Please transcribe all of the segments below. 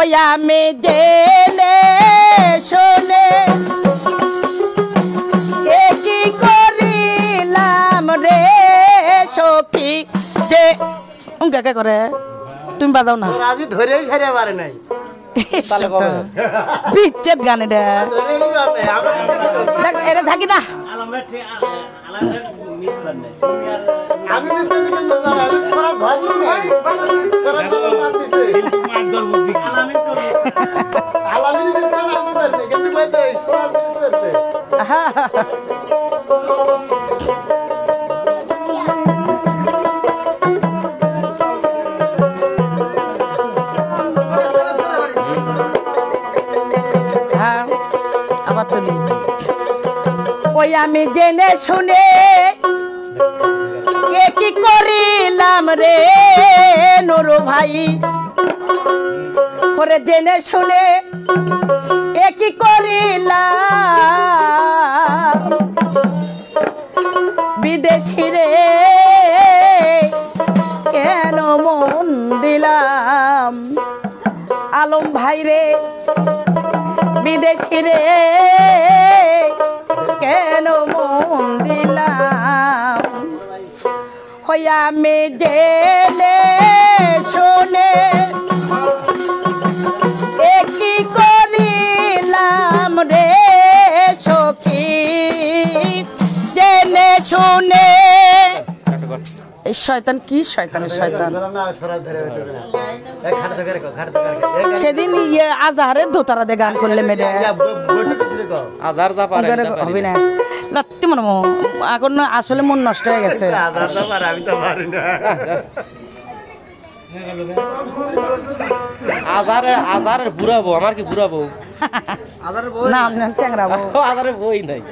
ওই আমি জেনে শুনে কি করিলাম রে সখী যে কে করে তুমি বাজাও না আজি ধরেই সারে পারে নাই বিচ্ছেদ গান এটা এটা থাকি না আমি সরা ধরি নাই আলামিন মিসকান আমি বলতে কিন্তু বলতে সরা বলতে আবার তুমি ওই আমি জেনে শুনে কি করিলাম রে নুরু ভাই করে জেনে শুনে কি করিলাম বিদেশি রে কেন মন দিলাম আলম ভাই রে বিদেশি রে কেন মন দিলাম হইয়া আমি জেনে শুনে কি করিলাম রে সখী জেনে শুনে এই শয়তান কি শয়তানের শয়তান সেদিন ইয়ে আজহারের ধোতারা দিয়ে গান করলে মেডে হবে না লাত্তি মনে এখন আসলে মন নষ্ট হয়ে গেছে আজারের বুড়াবো আমার কি বুড়াবো না চ্যাংরা বউ আজারের বই নাই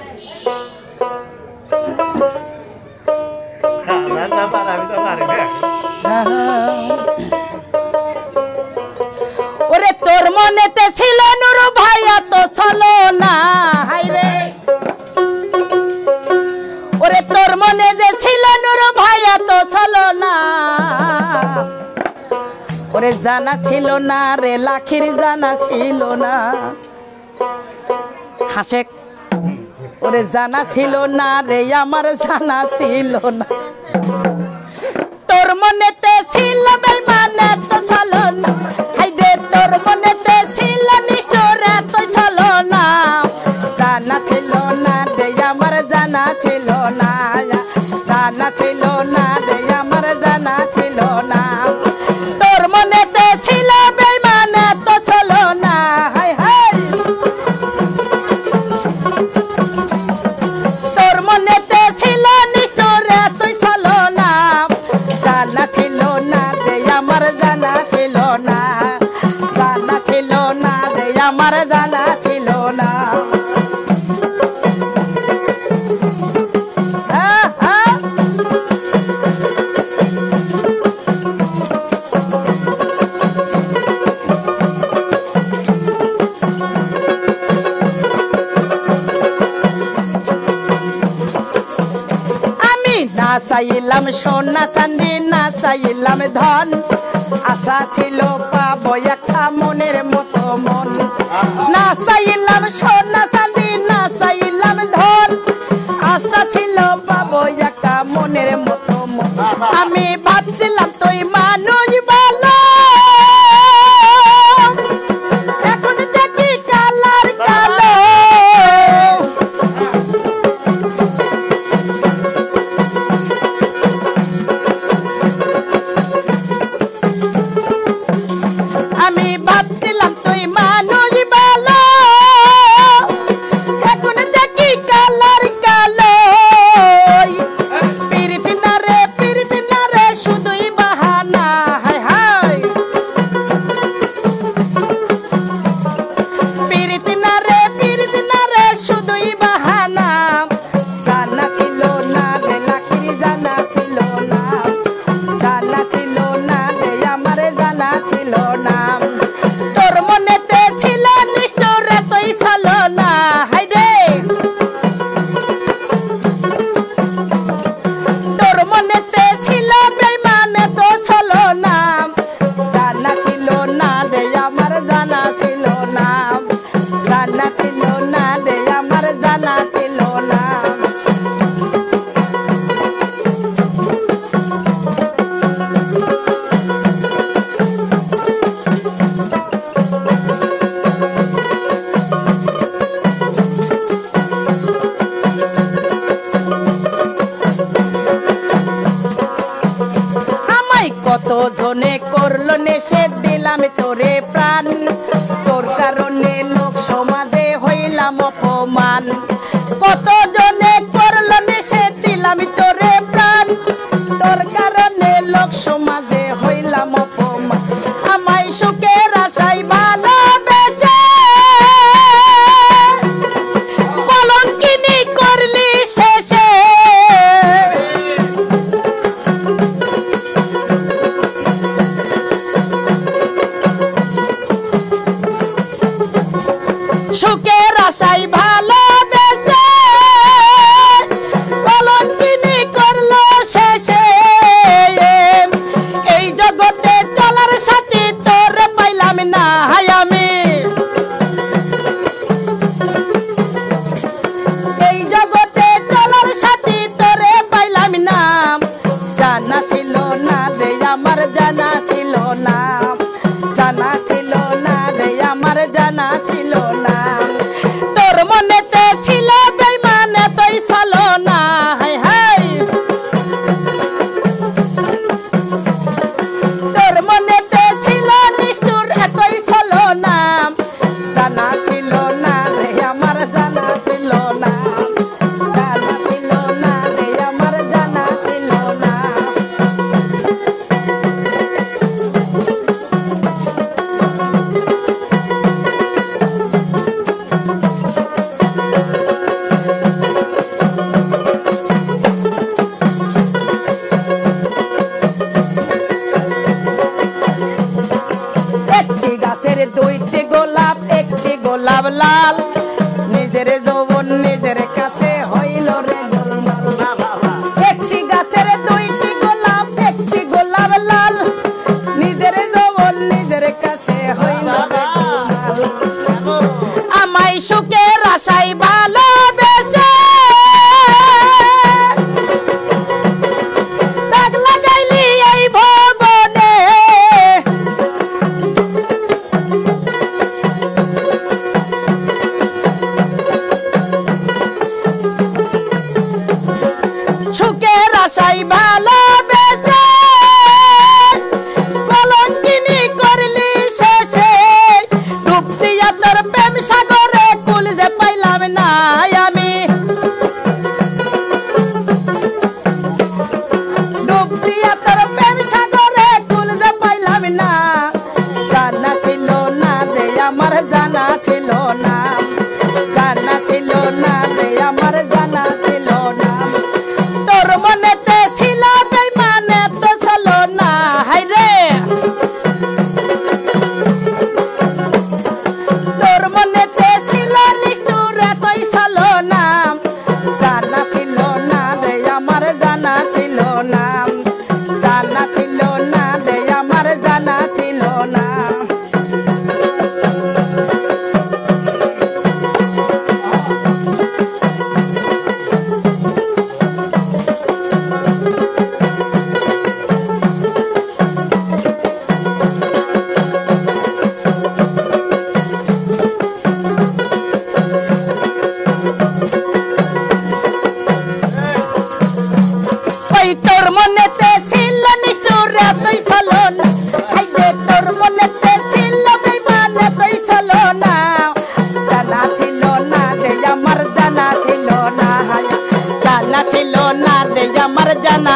ওরে তোর মনেতে ছিল নুরু ভাইয়া তো চলো না হাইরে ওরে তোর মনে যে ছিল নুরু ভাইয়া তো চলো না ওরে জানা ছিল না রে লাখির জানা ছিল না হাসে ওরে জানা ছিল না রে আমার জানা ছিল না তোর মনেতে ছিল বেঈমানে তো চলো না হাইরে তোর মনেতে ছিল নিষ্ঠুরে তো চলো না জানা ছিল না রে আমার জানা ছিল না জানা ছিল না রে আমার জানা ছিল না তোর মনেতে ছিল বেঈমানে তো চলো না হাই হাই তোর মনেতে ছিল নিষ্ঠুরে তুই চলো না জানা ছিল না রে আমার জানা ছিল না জানা ছিল না রে আমার জানা ছিল না না চাইলাম সোনা চাঁদি না চাইলাম ধন আশা ছিল পাবো একটা মনের মতো মন না চাইলাম সোনা চাঁদি না চাইলাম ধন আশা ছিল পাবো একটা মনের মতো মন আমি ভাবছিলাম তুই মানুষ ভালো এখন দেখি কালার কালো আমি ভাবছিলাম তুই মানুষ ভালো এখন দেখি কালার কালো পিরিতি না রে শুধুই বাহানা মনে করলো নেশে দিলাম তোরে প্রাণ তোর কারণে লোক সমাজে হইলাম অপমান কত জনে করলো নেশে দিলাম তোরে প্রাণ তোর কারণে লোক সমাজে হইলাম অপমান আমায় সুখের আশায় ভালোবেসে কলঙ্কিনী করলি শেষে সুখের আশায় ভালোবেসে কলঙ্কিনী করলো শেষে এই জগতে চলার সাথী তোর পাইলাম না হাই আমি এই জগতে চলার সাথী তোরে পাইলাম না জানা ছিল না রে আমার জানা ছিল না জানা ছিল না রে আমার জানা ছিল না তোর মনেতে ছিল বেঈমান এতই চলো না হাই হাই তোর মনেতে ছিল নিষ্ঠুর এতই চলো না জানা ছিল না রে আমার জানা ছিল না জানা ছিল না রে আমার জানা ছিল না একটি গাছের দুইটি গোলাপ একটি গোলাপ লাল নিজের যৌবন নিজের কাছে হইল রে গোলমাল একটি গাছের দুইটি গোলাপ একটি গোলাপ লাল নিজের যৌবন নিজের কাছে হইল রে গোলমাল আমায় সুখের আশায় ভালোবেসে দাগ লাগাইলি এই ভবনে সুখের আশায় ভালোবেসে কলঙ্কিনী করলি শেষে ডুব দিয়া তোর প্রেম সাগরে কুল যে পাইলাম না আমি ডুব দিয়া তোর প্রেম সাগরে কুল যে পাইলাম না জানা ছিল না রে আমার জানা ছিল না জানা ছিল না রে আমার জানা ছিল না তোর মনেতে ছিল বেঈমান এত চলো না হাই রে তোর মনেতে ছিল নিষ্ঠুর এতই চলো না জানা ছিল না রে আমার জানা ছিল না জানা ছিল না রে আমার জানা ছিল না ওই তোর মনেতে ছিল নিষ্ঠুর এতই চলো না হাই রে তোর মনেতে ছিল বেঈমান এতই চলো না জানা ছিল না রে আমার জানা ছিল না জানা ছিল না রে আমার জানা